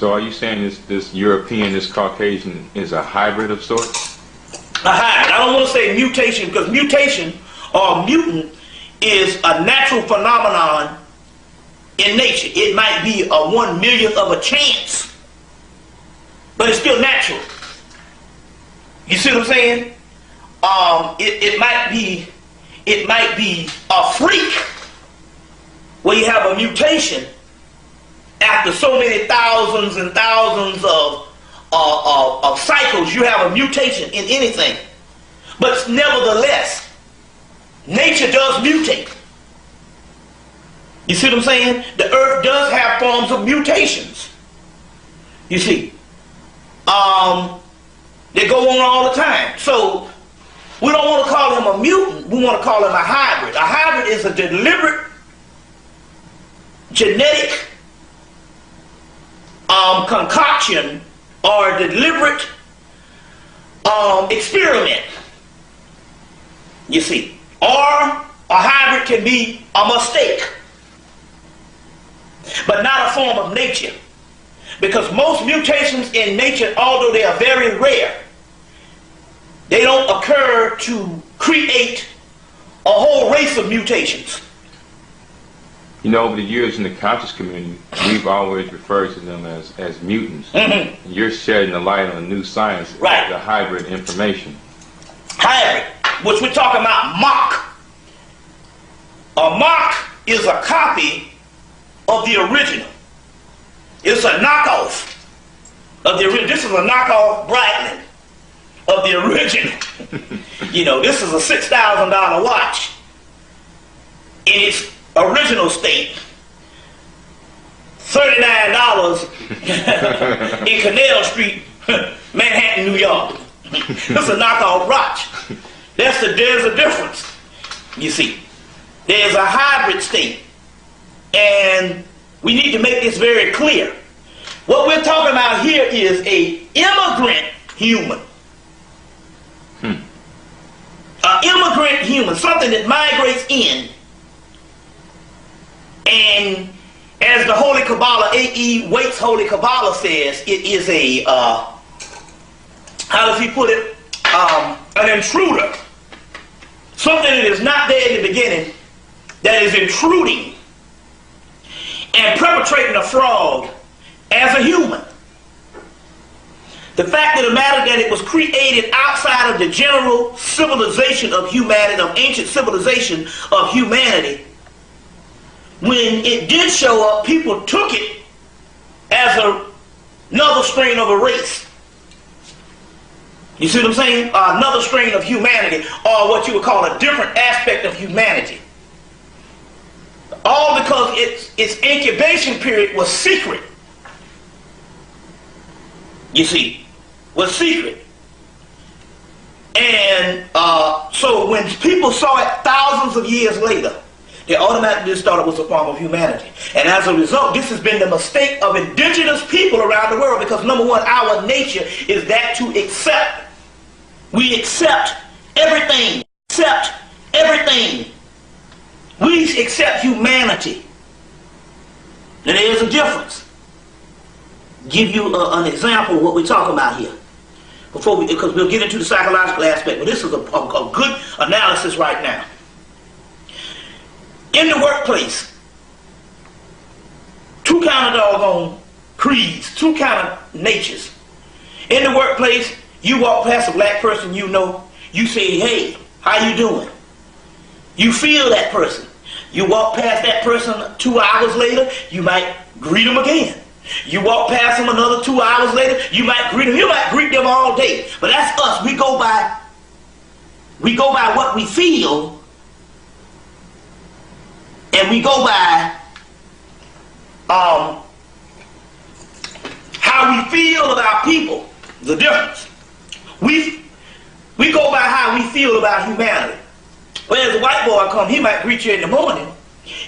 So are you saying this European, this Caucasian is a hybrid of sorts? A hybrid. I don't want to say mutation, because mutation or mutant is a natural phenomenon in nature. It might be a 1/1,000,000th of a chance, but it's still natural. You see what I'm saying? It might be a freak where you have a mutation after so many thousands and thousands of cycles. You have a mutation in anything, but nevertheless, nature does mutate. You see what I'm saying? The earth does have forms of mutations. You see, they go on all the time. So we don't want to call him a mutant. We want to call him a hybrid. A hybrid is a deliberate genetic concoction or deliberate experiment. You see, or a hybrid can be a mistake, but not a form of nature. Because most mutations in nature, although they are very rare, they don't occur to create a whole race of mutations. You know, over the years in the conscious community, we've always referred to them as mutants. Mm-hmm. You're shedding a light on a new science, right? The hybrid information. Hybrid, which we're talking about mock. A mock is a copy of the original. It's a knockoff of the original. This is a knockoff Breitling of the original. You know, this is a $6,000 watch in its original state. $39 in Canal Street, Manhattan, New York. This is a knockoff watch. There's a difference. You see, there's a hybrid state, and we need to make this very clear. What we're talking about here is a immigrant human. An immigrant human, something that migrates in. And as the Holy Kabbalah, A.E. Waite's Holy Kabbalah says, it is a, how does he put it? An intruder. Something that is not there in the beginning, that is intruding and perpetrating a fraud as a human. The fact of the matter that it was created outside of the general civilization of humanity, of ancient civilization of humanity, when it did show up, people took it as another strain of a race. You see what I'm saying? Another strain of humanity, or what you would call a different aspect of humanity. All because its incubation period was secret. You see, was secret. And so when people saw it thousands of years later, they automatically just thought it was a form of humanity. And as a result, this has been the mistake of indigenous people around the world, because number one, our nature is that to accept. We accept everything. Accept everything. We accept humanity. And there is a difference. Give you an example of what we're talking about here, because we'll get into the psychological aspect, but this is a good analysis right now. In the workplace, two kind of doggone creeds, two kind of natures. In the workplace, you walk past a black person you know, you say, hey, how you doing? You feel that person. You walk past that person 2 hours later, you might greet them again. You walk past them another 2 hours later, you might greet them. You might greet them all day. But that's us. We go by what we feel, and we go by how we feel about people. The difference. We go by how we feel about humanity. Whereas a white boy come, he might greet you in the morning.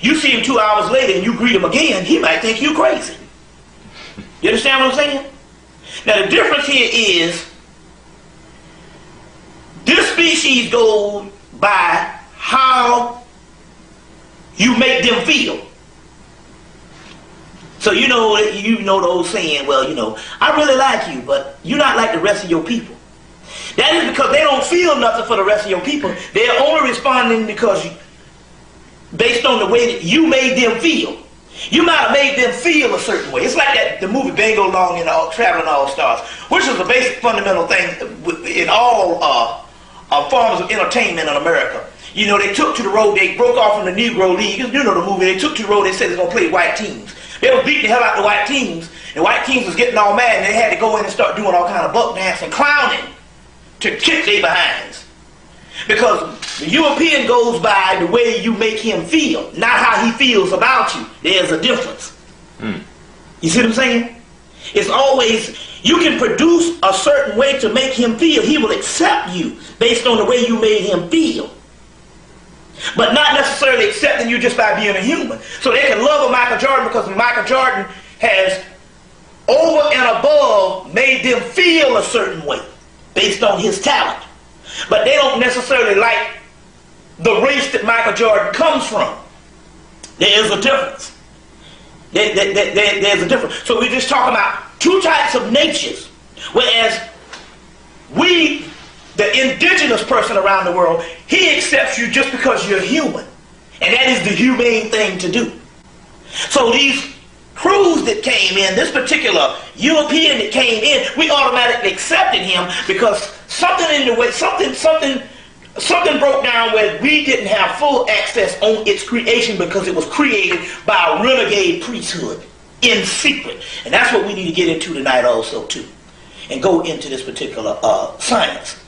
You see him 2 hours later and you greet him again, he might think you crazy. You understand what I'm saying? Now the difference here is, this species goes by how you make them feel. So you know the old saying, well, I really like you, but you're not like the rest of your people. That is because they don't feel nothing for the rest of your people. They're only responding based on the way that you made them feel. You might have made them feel a certain way. It's like the movie Bingo Long and Traveling All Stars, which is a basic fundamental thing in all forms of entertainment in America. They took to the road, they broke off from the Negro League. You know the movie, they took to the road, they said they're going to play white teams. They were beating the hell out of the white teams. The white teams was getting all mad and they had to go in and start doing all kind of buck dance and clowning to kick their behinds. Because the European goes by the way you make him feel, not how he feels about you. There's a difference. You see what I'm saying? It's always, you can produce a certain way to make him feel. He will accept you based on the way you made him feel. But not necessarily accepting you just by being a human. So they can love a Michael Jordan because Michael Jordan has over and above made them feel a certain way based on his talent. But they don't necessarily like the race that Michael Jordan comes from. There is a difference. There's a difference. So we're just talking about two types of natures. Whereas we, the indigenous person around the world, he accepts you just because you're human. And that is the humane thing to do. So these crews that came in, this particular European that came in, we automatically accepted him because something in the way, something broke down where we didn't have full access on its creation because it was created by a renegade priesthood in secret. And that's what we need to get into tonight also too. And go into this particular science.